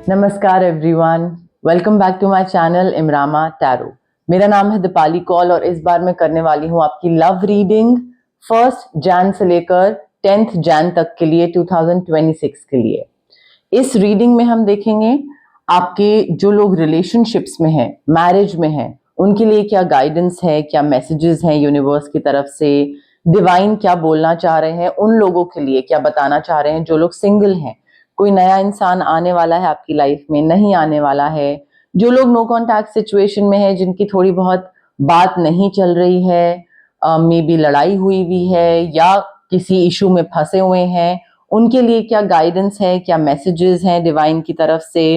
नमस्कार everyone, welcome back to my channel इमरामा tarot. मेरा नाम है दीपाली कौल और इस बार मैं करने वाली हूँ आपकी लव रीडिंग 1 जैन से लेकर 10 जैन तक के लिए 2026 के लिए। इस रीडिंग में हम देखेंगे आपके जो लोग रिलेशनशिप्स में हैं, मैरिज में हैं, उनके लिए क्या गाइडेंस है, क्या मैसेजेस हैं यूनिवर्स की तरफ से, डिवाइन क्या बोलना चाह रहे हैं, उन लोगों के लिए क्या बताना चाह रहे हैं जो लोग सिंगल हैं, कोई नया इंसान आने वाला है आपकी लाइफ में, नहीं आने वाला है, जो लोग नो कॉन्टैक्ट सिचुएशन में है, जिनकी थोड़ी बहुत बात नहीं चल रही है, मे बी लड़ाई हुई भी है या किसी इशू में फंसे हुए हैं, उनके लिए क्या गाइडेंस है, क्या मैसेजेस हैं डिवाइन की तरफ से,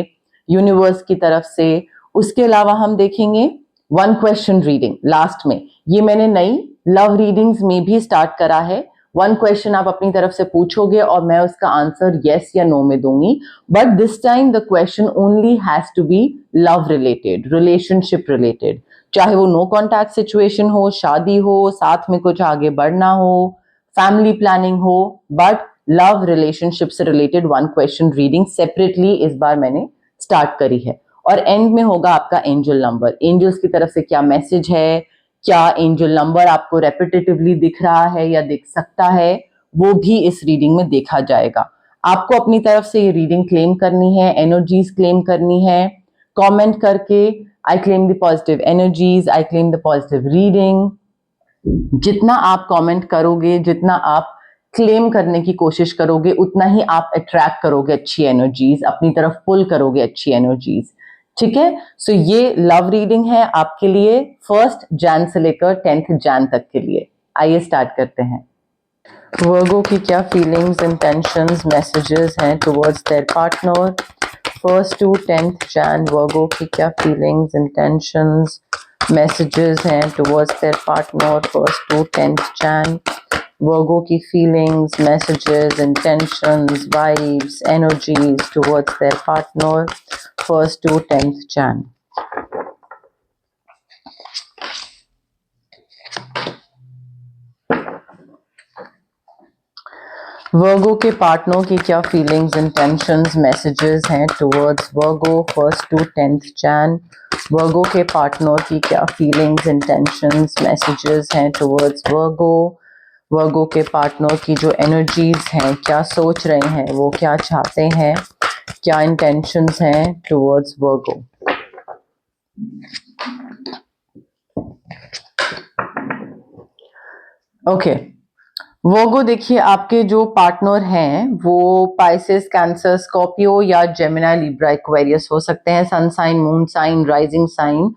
यूनिवर्स की तरफ से। उसके अलावा हम देखेंगे 1 क्वेश्चन रीडिंग लास्ट में। ये मैंने नई लव रीडिंग्स में भी स्टार्ट करा है। 1 क्वेश्चन आप अपनी तरफ से पूछोगे और मैं उसका आंसर यस या नो में दूंगी, but this time the question only has to be love related, relationship related, चाहे वो नो कॉन्टैक्ट सिचुएशन हो, शादी हो, साथ में कुछ आगे बढ़ना हो, फैमिली प्लानिंग हो, बट लव रिलेशनशिप से रिलेटेड 1 क्वेश्चन रीडिंग सेपरेटली इस बार मैंने स्टार्ट करी है। और एंड में होगा आपका एंजल नंबर, एंजल्स की तरफ से क्या मैसेज है, क्या एंजल नंबर आपको रेपिटेटिवली दिख रहा है या दिख सकता है, वो भी इस रीडिंग में देखा जाएगा। आपको अपनी तरफ से ये रीडिंग क्लेम करनी है, एनर्जीज क्लेम करनी है, कमेंट करके I claim the positive energies, I claim the positive reading. जितना आप कमेंट करोगे, जितना आप क्लेम करने की कोशिश करोगे, उतना ही आप अट्रैक्ट करोगे अच्छी एनर्जीज, अपनी तरफ पुल करोगे अच्छी एनर्जीज। ठीक है, सो ये लव रीडिंग है आपके लिए 1 जैन से लेकर 10 जैन तक के लिए। आइए स्टार्ट करते हैं। वर्गो की क्या फीलिंग्स, इंटेंशंस, मैसेजेस हैं towards their partner 1 to 10 Jan. Virgo की क्या फीलिंग्स, इंटेंशंस, मैसेजेस हैं towards their partner 1 to 10 Jan. Virgo की feelings, messages, intentions, vibes, energies towards their partner 1 to 10 Jan. Virgo के पार्टनर की क्या फीलिंग्स, इंटेंशंस, मैसेजेस हैं towards Virgo 1 to 10 Jan. Virgo के partner की क्या फीलिंग्स, इंटेंशंस, मैसेजेस हैं टुवर्ड्स वर्गो। वर्गो के पार्टनर की जो एनर्जीज हैं, क्या सोच रहे हैं, वो क्या चाहते हैं, क्या इंटेंशंस हैं टुवर्ड्स वर्गो। ओके, वर्गो देखिए आपके जो पार्टनर हैं वो पाइसेस, कैंसर, स्कॉर्पियो या जेमिनी, लिब्रा, एक्वेरियस हो सकते हैं, sun sign, moon sign, rising sign.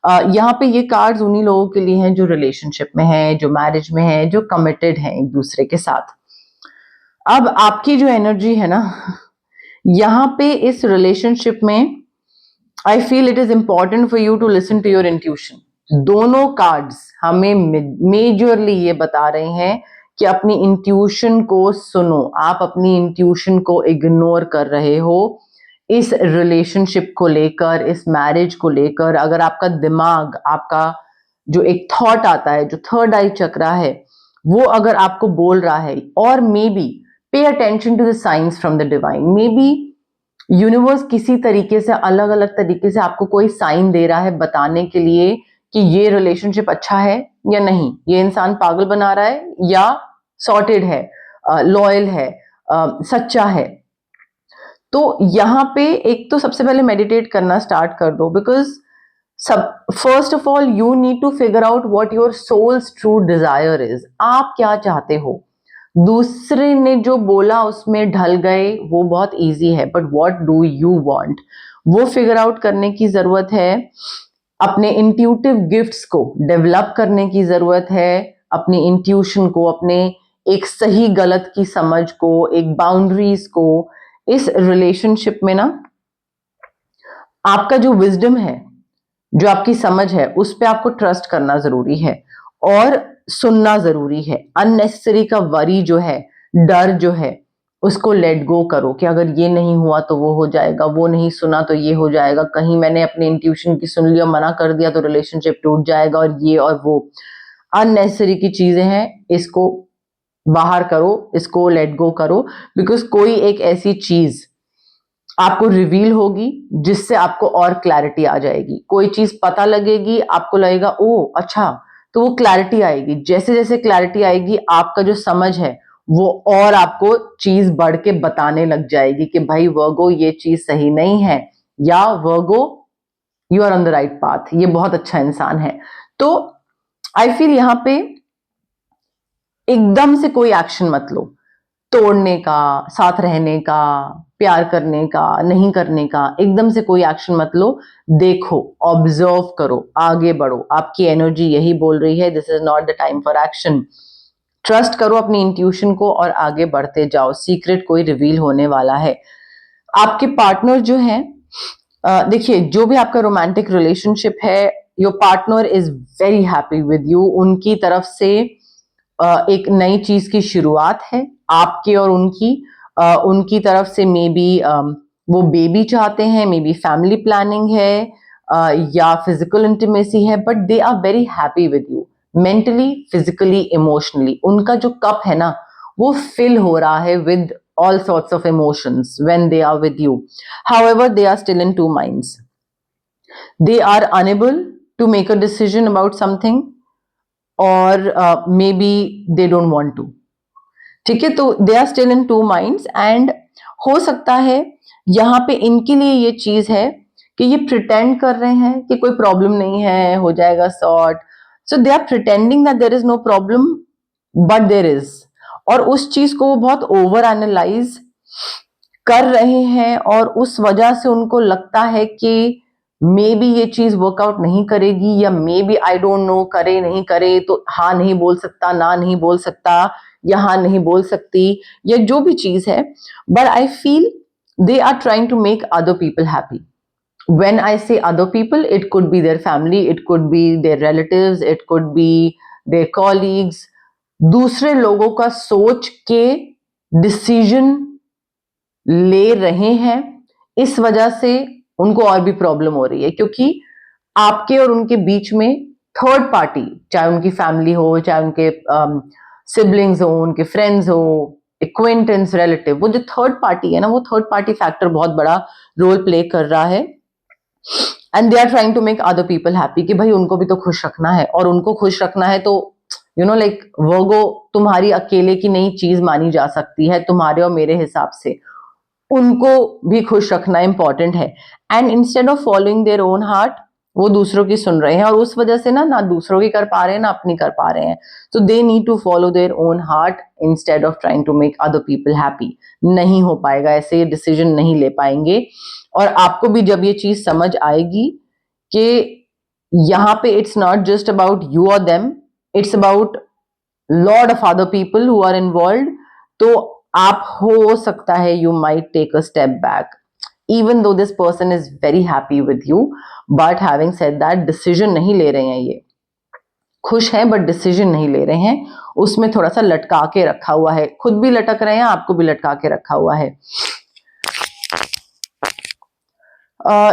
यहाँ पे ये कार्ड्स उन्हीं लोगों के लिए हैं जो रिलेशनशिप में हैं, जो मैरिज में हैं, जो कमिटेड हैं एक दूसरे के साथ। अब आपकी जो एनर्जी है ना, यहाँ पे इस रिलेशनशिप में I feel it is important for you to listen to your intuition. दोनों कार्ड्स हमें मेजरली ये बता रहे हैं कि अपनी इंट्यूशन को सुनो। आप अपनी इंट्यूशन को इग्नोर कर रहे हो इस रिलेशनशिप को लेकर, इस मैरिज को लेकर। अगर आपका दिमाग, आपका जो एक थॉट आता है, जो थर्ड आई चक्रा है, वो अगर आपको बोल रहा है, और maybe pay attention to the signs from the divine, maybe universe किसी तरीके से, अलग अलग तरीके से आपको कोई साइन दे रहा है बताने के लिए कि ये रिलेशनशिप अच्छा है या नहीं, ये इंसान पागल बना रहा है या सॉर्टेड है, लॉयल है, सच्चा है। तो यहाँ पे एक तो सबसे पहले मेडिटेट करना स्टार्ट कर दो, बिकॉज सब first of all you need to figure out what your soul's true desire is. आप क्या चाहते हो? दूसरे ने जो बोला उसमें ढल गए वो बहुत इजी है, but what do you want, वो फिगर आउट करने की जरूरत है। अपने इंट्यूटिव गिफ्ट्स को डेवलप करने की जरूरत है, अपनी इंट्यूशन को, अपने एक सही गलत की समझ को, एक बाउंड्रीज को। इस रिलेशनशिप में ना आपका जो विजडम है, जो आपकी समझ है, उस पर आपको ट्रस्ट करना जरूरी है और सुनना जरूरी है। अननेसेसरी का वरी जो है, डर जो है, उसको लेट गो करो कि अगर ये नहीं हुआ तो वो हो जाएगा, वो नहीं सुना तो ये हो जाएगा, कहीं मैंने अपने इंट्यूशन की सुन लिया, मना कर दिया तो रिलेशनशिप टूट जाएगा, और ये और वो अननेसेसरी की चीजें हैं। इसको बाहर करो, इसको लेट गो करो, बिकॉज कोई एक ऐसी चीज आपको रिवील होगी, जिससे आपको और क्लैरिटी आ जाएगी। कोई चीज पता लगेगी, आपको लगेगा ओ अच्छा, तो वो क्लैरिटी आएगी। जैसे जैसे क्लैरिटी आएगी, आपका जो समझ है वो और आपको चीज बढ़ के बताने लग जाएगी कि भाई वर्गो ये चीज सही नहीं है, या Virgo you are on the right path, ये बहुत अच्छा इंसान है। तो आई फील यहां पे एकदम से कोई एक्शन मत लो, तोड़ने का, साथ रहने का, प्यार करने का, नहीं करने का, एकदम से कोई एक्शन मत लो। देखो, ऑब्जर्व करो, आगे बढ़ो। आपकी एनर्जी यही बोल रही है, this is not the time for action. Trust करो अपनी इंट्यूशन को और आगे बढ़ते जाओ। सीक्रेट कोई रिवील होने वाला है। आपके पार्टनर जो है, देखिए, जो भी आपका रोमांटिक रिलेशनशिप है, your partner is very happy with you. उनकी तरफ से एक नई चीज की शुरुआत है, आपके और उनकी तरफ से मे बी वो बेबी चाहते हैं, मे बी फैमिली प्लानिंग है, या फिजिकल इंटीमेसी है, but they are very happy with you mentally, physically, emotionally. उनका जो कप है ना, वो फिल हो रहा है with all sorts of emotions when they are with you. However, they are still in two minds. They are unable to make a decision about something, or maybe they don't want to. ठीक है, तो they are still in two minds, and हो सकता है यहाँ पे इनके लिए ये चीज है कि ये प्रिटेंड कर रहे हैं कि कोई प्रॉब्लम नहीं है, हो जाएगा sort. So they are pretending that there is no problem, but there is. और उस चीज को वो बहुत ओवर एनालाइज कर रहे हैं, और उस वजह से उनको लगता है कि मे बी ये चीज वर्कआउट नहीं करेगी, या maybe I don't know, करे नहीं करे, तो हाँ नहीं बोल सकता, ना नहीं बोल सकता, या हाँ नहीं बोल सकती, या जो भी चीज है। But I feel they are trying to make other people happy. When I say other people, it could be their family, it could be their relatives, it could be their colleagues. दूसरे लोगों का सोच के decision ले रहे हैं, इस वजह से उनको और भी प्रॉब्लम हो रही है, क्योंकि आपके और उनके बीच में थर्ड पार्टी, चाहे उनकी फैमिली हो, चाहे उनके सिबलिंग्स हो, उनके फ्रेंड्स हो, एक्वेंटेंस, रिलेटिव, वो जो थर्ड पार्टी है ना, वो थर्ड पार्टी फैक्टर बहुत बड़ा रोल प्ले कर रहा है। And they are trying to make other people happy, कि भाई उनको भी तो खुश रखना है, और उनको खुश रखना है तो यू नो लाइक वर्गो तुम्हारी अकेले की नई चीज मानी जा सकती है, तुम्हारे और मेरे हिसाब से उनको भी खुश रखना इंपॉर्टेंट है। And instead of following their own heart, वो दूसरों की सुन रहे हैं, और उस वजह से ना दूसरों की कर पा रहे हैं, ना अपनी कर पा रहे हैं। तो they need to follow their own heart instead of trying to make other people happy. नहीं हो पाएगा ऐसे, ये डिसीजन नहीं ले पाएंगे। और आपको भी जब ये चीज समझ आएगी कि यहाँ पे it's not just about you और them, it's about lot of other people who are involve, तो आप हो सकता है you might take a step back, even though this person is very happy with you. But having said that, decision नहीं ले रहे हैं, ये खुश हैं बट डिसीजन नहीं ले रहे हैं, उसमें थोड़ा सा लटका के रखा हुआ है, खुद भी लटक रहे हैं, आपको भी लटका के रखा हुआ है।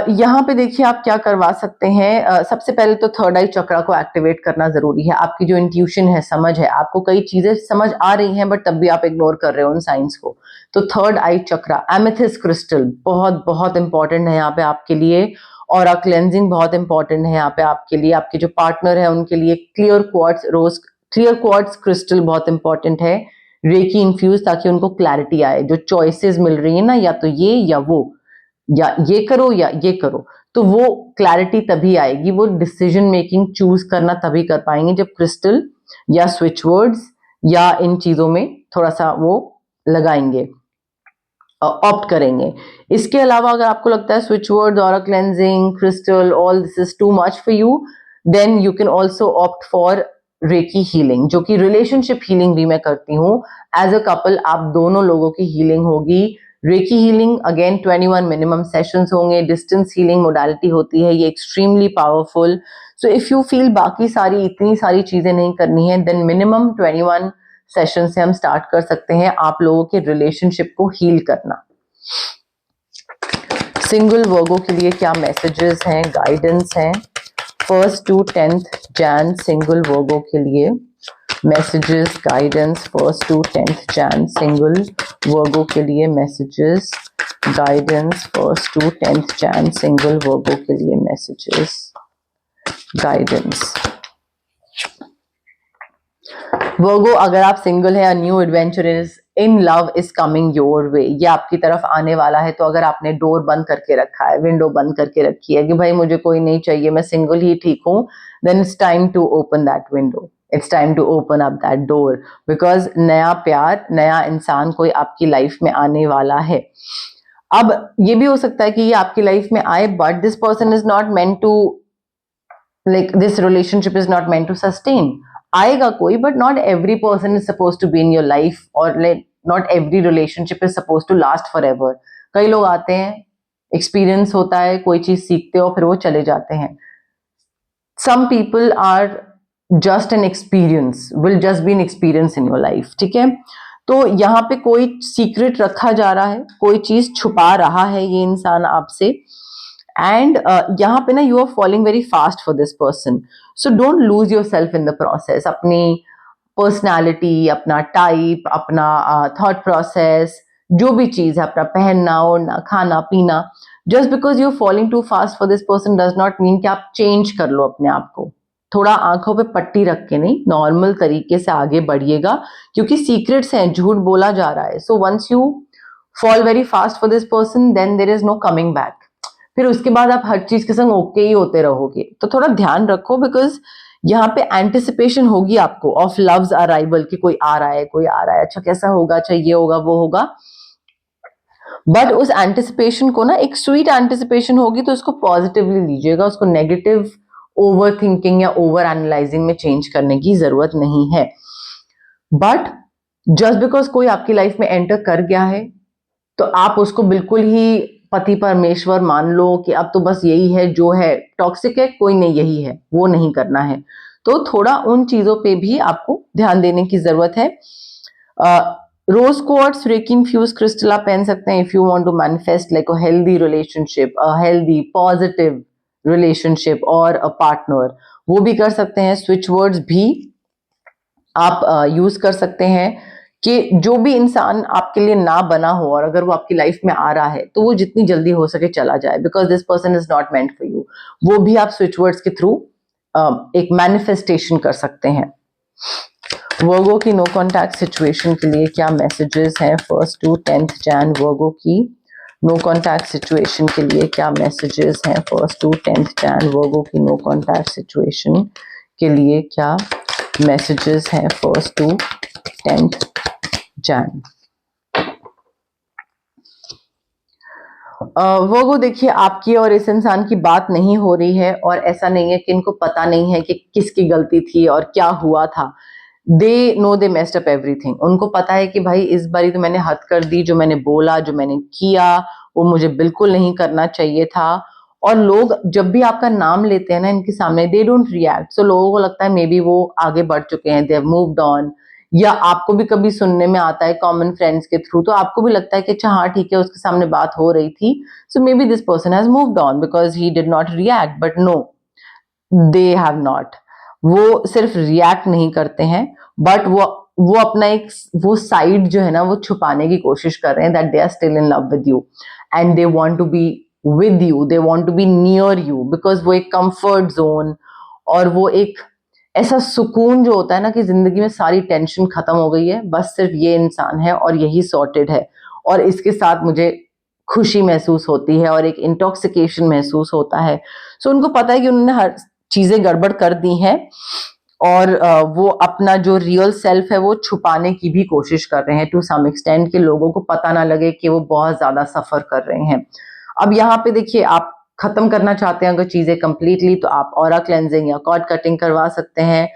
यहाँ पे देखिए आप क्या करवा सकते हैं। सबसे पहले तो थर्ड आई चक्रा को एक्टिवेट करना जरूरी है। आपकी जो इंट्यूशन है, समझ है, आपको कई चीजें समझ आ रही हैं, बट तब भी आप इग्नोर कर रहे हो उन साइंस को। तो थर्ड आई चक्रा, एमेथिस्ट क्रिस्टल बहुत बहुत इंपॉर्टेंट है यहाँ पे आपके लिए। और क्लेंजिंग बहुत इंपॉर्टेंट है यहाँ पे आपके लिए। आपके जो पार्टनर है उनके लिए क्लियर क्वार्ट्स, रोज क्लियर क्वार्ट्स क्रिस्टल बहुत इंपॉर्टेंट है, रेकी इन्फ्यूज, ताकि उनको क्लैरिटी आए। जो चॉइसेस मिल रही है ना, या तो ये या वो, या ये करो या ये करो, तो वो क्लैरिटी तभी आएगी, वो डिसीजन मेकिंग चूज करना तभी कर पाएंगे जब क्रिस्टल या स्विच वर्ड्स या इन चीजों में थोड़ा सा वो लगाएंगे, ऑप्ट करेंगे। इसके अलावा अगर आपको लगता है स्विच वर्ड्स और cleansing, crystal, all this is too much for you, then you can also opt for reiki healing, जो कि रिलेशनशिप हीलिंग भी मैं करती हूँ। एज अ कपल आप दोनों लोगों की हीलिंग होगी। Recce healing again 21 minimum sessions होंगे, डिस्टेंस हीलिंग मोडालिटी होती है, ये extremely powerful. So if you feel बाकी सारी इतनी सारी चीजें नहीं करनी है, देन मिनिमम 21 सेशन से हम स्टार्ट कर सकते हैं आप लोगों के रिलेशनशिप को हील करना। सिंगल वर्गो के लिए क्या मैसेजेस हैं, गाइडेंस हैं 1st to 10th Jain single Virgo के लिए? Messages guidance 1st to 10th Jan single Virgo के लिए, messages guidance 1st to 10th Jan single Virgo के लिए, मैसेजेस गाइडेंस। वर्गो, अगर आप सिंगल है, new adventure in love is coming your way, ये आपकी तरफ आने वाला है। तो अगर आपने डोर बंद करके रखा है, विंडो बंद करके रखी है कि भाई मुझे कोई नहीं चाहिए, मैं सिंगल ही ठीक हूं, then it's time to open that window, it's time to open up that door, because नया प्यार, नया इंसान कोई आपकी लाइफ में आने वाला है। अब ये भी हो सकता है कि ये आपकी लाइफ में आए, but this person is not meant to, like this relationship is not meant to sustain. आएगा कोई, but not every person is suppose to be in your life, और not every relationship is suppose to last forever. कई लोग आते हैं, experience होता है, कोई चीज सीखते हो, फिर वो चले जाते हैं। Some people are just an experience, will just be an experience in your life, ठीक है। तो यहाँ पे कोई सीक्रेट रखा जा रहा है, कोई चीज छुपा रहा है ये इंसान आपसे, एंड यहाँ पे ना you are following very fast for this person, so don't lose yourself in the process. अपनी पर्सनैलिटी, अपना टाइप, अपना थॉट प्रोसेस, जो भी चीज है, अपना पहनना ओढ़ना, खाना पीना, just because you are following too fast for this person does not mean कि आप चेंज कर लो अपने आप को। थोड़ा आंखों पे पट्टी रख के नहीं, नॉर्मल तरीके से आगे बढ़िएगा, क्योंकि सीक्रेट्स हैं, झूठ बोला जा रहा है। So once you fall very fast for this person, then there is no coming back. फिर उसके बाद आप हर चीज के संग ओके ही होते रहोगे। तो थोड़ा ध्यान रखो, बिकॉज यहाँ पे एंटिसिपेशन होगी आपको ऑफ लव्स अराइवल, कि कोई आ रहा है, कोई आ रहा है, अच्छा कैसा होगा, अच्छा ये होगा वो होगा। बट उस एंटिसिपेशन को ना, एक स्वीट एंटिसिपेशन होगी, तो उसको पॉजिटिवली लीजिएगा, उसको नेगेटिव ओवर थिंकिंग या ओवर एनालाइजिंग में चेंज करने की जरूरत नहीं है। बट जस्ट बिकॉज कोई आपकी लाइफ में एंटर कर गया है, तो आप उसको बिल्कुल ही पति परमेश्वर मान लो कि अब तो बस यही है जो है, टॉक्सिक है, कोई नहीं, यही है, वो नहीं करना है। तो थोड़ा उन चीजों पे भी आपको ध्यान देने की जरूरत है। Rose quartz, reiki infused crystal आप पहन सकते हैं if you want to manifest like a healthy relationship, a healthy positive relationship और अ पार्टनर, वो भी कर सकते हैं। स्विच वर्ड्स भी आप यूज कर सकते हैं कि जो भी इंसान आपके लिए ना बना हो, और अगर वो आपकी लाइफ में आ रहा है, तो वो जितनी जल्दी हो सके चला जाए, because this person is not meant for you. वो भी आप स्विच वर्ड्स के थ्रू एक मैनिफेस्टेशन कर सकते हैं। वर्गो की नो कॉन्टैक्ट सिचुएशन के लिए क्या मैसेजेस हैं 1st to 10th Jan? वर्गो की नो कॉन्टैक्ट सिचुएशन के लिए क्या मैसेजेस हैं 1st to 10th Jan? वर्गो की नो कॉन्टैक्ट सिचुएशन के लिए क्या मैसेजेस हैं 1st to 10th Jan? वर्गो, देखिए आपकी और इस इंसान की बात नहीं हो रही है, और ऐसा नहीं है कि इनको पता नहीं है कि किसकी गलती थी और क्या हुआ था। They know they messed up everything. उनको पता है कि भाई इस बारी तो मैंने हद कर दी, जो मैंने बोला, जो मैंने किया, वो मुझे बिल्कुल नहीं करना चाहिए था। और लोग जब भी आपका नाम लेते हैं ना इनके सामने, दे डोंट रिएक्ट, सो लोगों को लगता है मे बी वो आगे बढ़ चुके हैं, दे हैव मूव्ड ऑन। या आपको भी कभी सुनने में आता है कॉमन फ्रेंड्स के थ्रू, तो आपको भी लगता है कि अच्छा हाँ ठीक है, उसके सामने बात हो रही थी, so maybe this person has moved on because he did not react. But no, they have not. वो सिर्फ रिएक्ट नहीं करते हैं, बट वो अपना एक वो साइड जो है ना, वो छुपाने की कोशिश कर रहे हैं, that they are still in love with you and they want to be with you, they want to be near you, because वो एक कंफर्ट जोन, और वो एक ऐसा सुकून जो होता है ना कि जिंदगी में सारी टेंशन खत्म हो गई है, बस सिर्फ ये इंसान है और यही सॉर्टेड है, और इसके साथ मुझे खुशी महसूस होती है और एक इंटॉक्सिकेशन महसूस होता है। सो उनको पता है कि उन्होंने हर चीजें गड़बड़ कर दी हैं, और वो अपना जो रियल सेल्फ है वो छुपाने की भी कोशिश कर रहे हैं टू सम एक्सटेंट, कि लोगों को पता ना लगे कि वो बहुत ज्यादा सफर कर रहे हैं। अब यहाँ पे देखिए, आप खत्म करना चाहते हैं अगर चीजें कंप्लीटली, तो आप ऑरा क्लेंजिंग या कॉर्ड कटिंग करवा सकते हैं।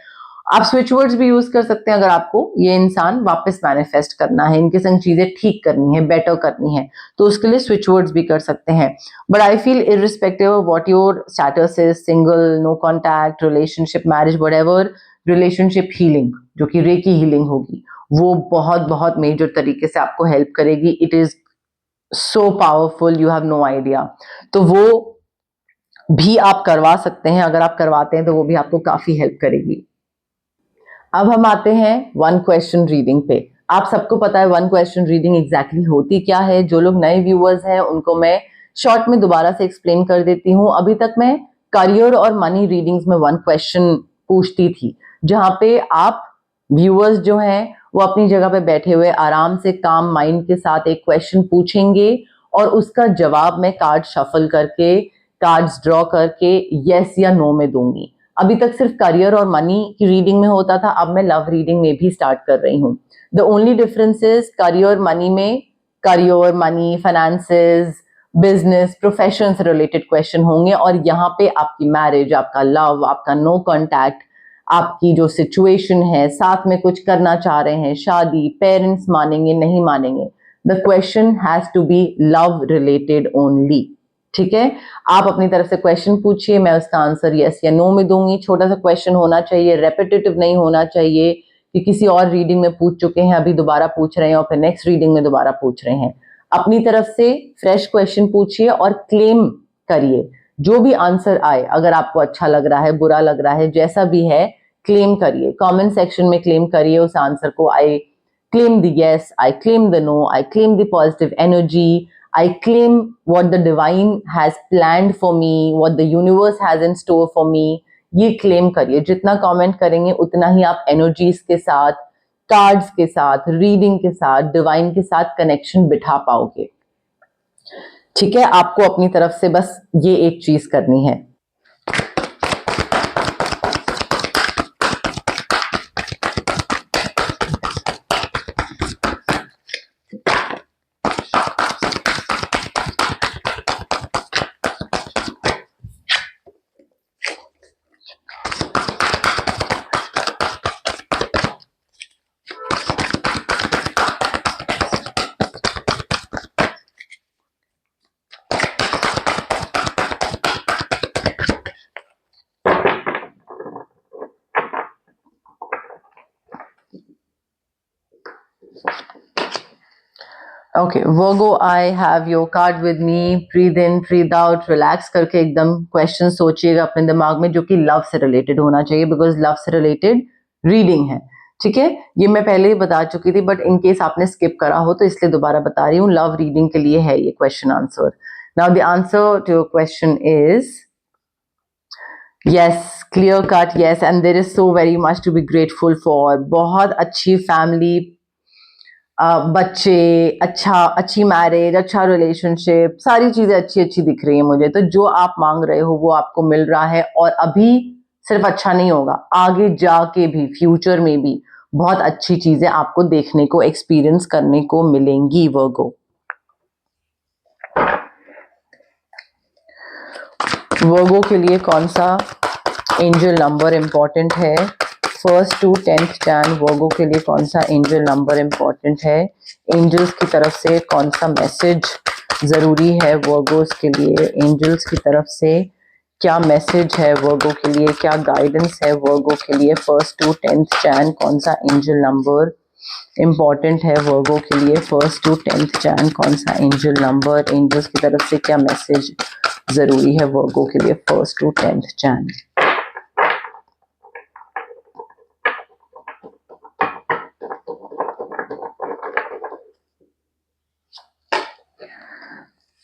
आप स्विच वर्ड्स भी यूज कर सकते हैं अगर आपको ये इंसान वापस मैनिफेस्ट करना है, इनके संग चीजें ठीक करनी है, बेटर करनी है, तो उसके लिए स्विच वर्ड्स भी कर सकते हैं। But I feel irrespective of what your status is, single, no contact, relationship, marriage, whatever, relationship healing जो कि रेकी हीलिंग होगी, वो बहुत बहुत मेजर तरीके से आपको हेल्प करेगी। It is so powerful, you have no idea. तो वो भी आप करवा सकते हैं, अगर आप करवाते हैं तो वो भी आपको काफी हेल्प करेगी। अब हम आते हैं वन क्वेश्चन रीडिंग पे। आप सबको पता है वन क्वेश्चन रीडिंग एग्जैक्टली होती क्या है। जो लोग नए व्यूअर्स हैं उनको मैं शॉर्ट में दोबारा से एक्सप्लेन कर देती हूँ। अभी तक मैं करियर और मनी रीडिंग्स में वन क्वेश्चन पूछती थी, जहां पे आप व्यूअर्स जो हैं वो अपनी जगह पे बैठे हुए आराम से काम माइंड के साथ एक क्वेश्चन पूछेंगे और उसका जवाब मैं कार्ड शफल करके, कार्ड्स ड्रॉ करके यस या नो में दूंगी। अभी तक सिर्फ करियर और मनी की रीडिंग में होता था, अब मैं लव रीडिंग में भी स्टार्ट कर रही हूँ। The only difference is career money में career money finances business profession से रिलेटेड क्वेश्चन होंगे, और यहाँ पे आपकी मैरिज, आपका लव, आपका नो कॉन्टैक्ट, आपकी जो सिचुएशन है, साथ में कुछ करना चाह रहे हैं, शादी, पेरेंट्स मानेंगे नहीं मानेंगे, the question has to be love related only. ठीक है, आप अपनी तरफ से क्वेश्चन पूछिए, मैं उसका आंसर यस या नो में दूंगी। छोटा सा क्वेश्चन होना चाहिए, रेपिटेटिव नहीं होना चाहिए कि किसी और रीडिंग में पूछ चुके हैं अभी दोबारा पूछ रहे हैं और फिर नेक्स्ट रीडिंग में दोबारा पूछ रहे हैं। अपनी तरफ से फ्रेश क्वेश्चन पूछिए और क्लेम करिए जो भी आंसर आए। अगर आपको अच्छा लग रहा है, बुरा लग रहा है, जैसा भी है, क्लेम करिए, कमेंट सेक्शन में क्लेम करिए उस आंसर को। आई claim the yes, I claim the no, I claim the positive energy, I claim what the divine has planned for me, what the universe has in store for me। ये claim करिए। जितना comment करेंगे उतना ही आप energies के साथ, cards के साथ, रीडिंग के साथ, डिवाइन के साथ कनेक्शन बिठा पाओगे। ठीक है, आपको अपनी तरफ से बस ये एक चीज करनी है। Okay Virgo, I have your card with me. Breathe in, breathe out, relax करके एकदम क्वेश्चन सोचिएगा अपने दिमाग में जो कि लव से रिलेटेड होना चाहिए, बिकॉज लव से रिलेटेड रीडिंग है। ठीक है, ये मैं पहले ही बता चुकी थी, बट इन केस आपने स्किप करा हो तो इसलिए दोबारा बता रही हूँ। लव रीडिंग के लिए है ये question answer. Now the answer to your question is yes, clear cut, yes, and there is so very much to be grateful for। बहुत अच्छी फैमिली, बच्चे, अच्छी मैरिज, अच्छा रिलेशनशिप, सारी चीजें अच्छी अच्छी दिख रही है मुझे। तो जो आप मांग रहे हो वो आपको मिल रहा है, और अभी सिर्फ अच्छा नहीं होगा, आगे जाके भी, फ्यूचर में भी बहुत अच्छी चीजें आपको देखने को, एक्सपीरियंस करने को मिलेंगी वर्गो। वर्गो के लिए कौन सा एंजल नंबर इंपॉर्टेंट है? 1st to 10th Jain Virgo के लिए कौन सा एंजल नंबर इंपॉर्टेंट है? एंजल्स की तरफ से कौन सा मैसेज जरूरी है वर्गोस के लिए? एंजल्स की तरफ से क्या मैसेज है वर्गो के लिए, क्या गाइडेंस है वर्गो के लिए? 1st to 10th जैन कौन सा एंजल नंबर इंपॉर्टेंट है वर्गो के लिए? 1st to 10th जैन कौन सा एंजल नंबर, एंजल्स की तरफ से क्या मैसेज जरूरी है वर्गो के लिए 1st to 10th जैन?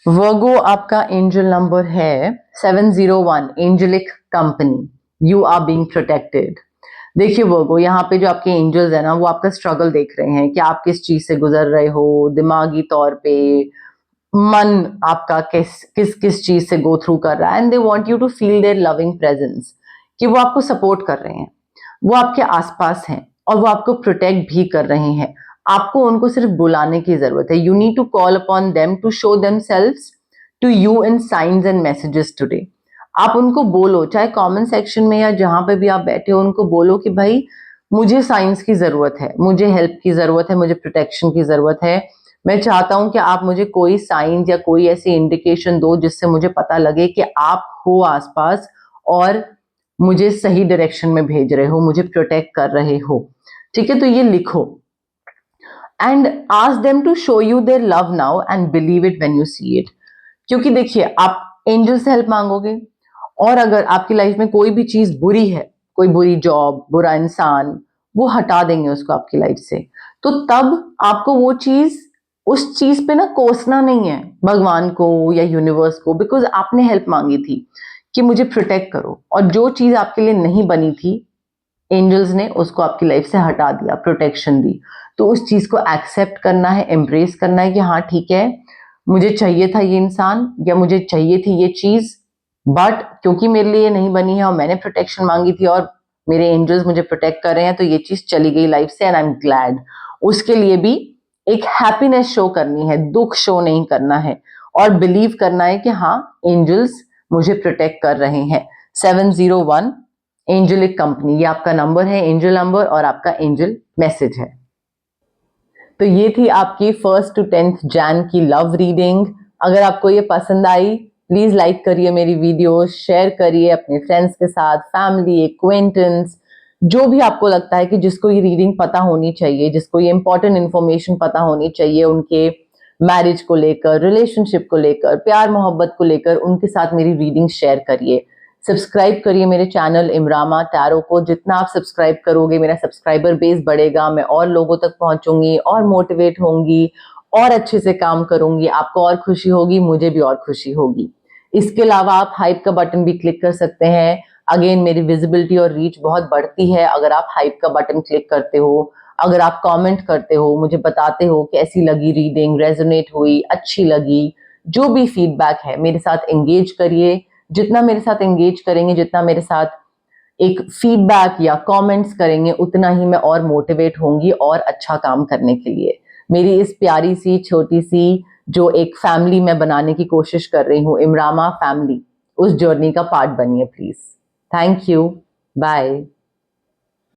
वर्गो आपका एंजल नंबर है 701, angelic company. You are being protected. देखिए वर्गो, यहाँ पे जो आपके एंजल्स है ना, वो आपका स्ट्रगल देख रहे हैं कि आप किस चीज से गुजर रहे हो, दिमागी तौर पे मन आपका किस किस किस चीज से गो थ्रू कर रहा है, and they want you to feel their loving presence, कि वो आपको सपोर्ट कर रहे हैं, वो आपके आसपास हैं और वो आपको प्रोटेक्ट भी कर रहे हैं। आपको उनको सिर्फ बुलाने की जरूरत है। You need to call upon them to show themselves to you in signs and messages today. आप उनको बोलो, चाहे कमेंट सेक्शन में या जहां पे भी आप बैठे हो, उनको बोलो कि भाई मुझे साइंस की जरूरत है, मुझे हेल्प की जरूरत है, मुझे प्रोटेक्शन की जरूरत है। मैं चाहता हूं कि आप मुझे कोई साइंस या कोई ऐसी इंडिकेशन दो जिससे मुझे पता लगे कि आप हो आसपास और मुझे सही डायरेक्शन में भेज रहे हो, मुझे प्रोटेक्ट कर रहे हो। ठीक है, तो ये लिखो and ask them to show you their love now and believe it when you see it. क्योंकि देखिए, आप एंजल से हेल्प मांगोगे, और अगर आपकी लाइफ में कोई भी चीज बुरी है, कोई बुरी जॉब, बुरा इंसान, वो हटा देंगे उसको आपकी लाइफ से। तो तब आपको वो चीज, उस चीज पे ना कोसना नहीं है भगवान को या यूनिवर्स को, बिकॉज आपने हेल्प मांगी थी कि मुझे प्रोटेक्ट करो, और जो चीज आपके लिए नहीं बनी थी एंजल्स ने उसको आपकी लाइफ से हटा दिया, प्रोटेक्शन दी। तो उस चीज को एक्सेप्ट करना है, एम्ब्रेस करना है कि हाँ ठीक है, मुझे चाहिए था ये इंसान या मुझे चाहिए थी ये चीज, बट क्योंकि मेरे लिए नहीं बनी है और मैंने प्रोटेक्शन मांगी थी और मेरे एंजल्स मुझे प्रोटेक्ट कर रहे हैं, तो ये चीज चली गई लाइफ से एंड आई एम ग्लैड। उसके लिए भी एक हैप्पीनेस शो करनी है, दुख शो नहीं करना है, और बिलीव करना है कि हाँ एंजल्स मुझे प्रोटेक्ट कर रहे हैं। 701 एंजलिक कंपनी, ये आपका नंबर है, एंजल नंबर, और आपका एंजल मैसेज है। तो ये थी आपकी 1st to 10th जैन की लव रीडिंग। अगर आपको ये पसंद आई, प्लीज लाइक करिए मेरी वीडियो, शेयर करिए अपने फ्रेंड्स के साथ, फैमिली, एक्वेंटेंस, जो भी आपको लगता है कि जिसको ये रीडिंग पता होनी चाहिए, जिसको ये इंपॉर्टेंट इंफॉर्मेशन पता होनी चाहिए, उनके मैरिज को लेकर, रिलेशनशिप को लेकर, प्यार मोहब्बत को लेकर, उनके साथ मेरी रीडिंग शेयर करिए। सब्सक्राइब करिए मेरे चैनल इमरामा टैरो को। जितना आप सब्सक्राइब करोगे मेरा सब्सक्राइबर बेस बढ़ेगा, मैं और लोगों तक पहुंचूंगी और मोटिवेट होंगी और अच्छे से काम करूंगी। आपको और खुशी होगी, मुझे भी और खुशी होगी। इसके अलावा आप हाइप का बटन भी क्लिक कर सकते हैं। अगेन मेरी विजिबिलिटी और रीच बहुत बढ़ती है अगर आप हाइप का बटन क्लिक करते हो, अगर आप कमेंट करते हो, मुझे बताते हो कैसी लगी रीडिंग, रेजोनेट हुई, अच्छी लगी, जो भी फीडबैक है मेरे साथ एंगेज करिए। जितना मेरे साथ एंगेज करेंगे, जितना मेरे साथ एक फीडबैक या कमेंट्स करेंगे, उतना ही मैं और मोटिवेट होंगी और अच्छा काम करने के लिए। मेरी इस प्यारी सी छोटी सी जो एक फैमिली मैं बनाने की कोशिश कर रही हूँ, इमरामा फैमिली, उस जर्नी का पार्ट बनिए प्लीज। Thank you, bye.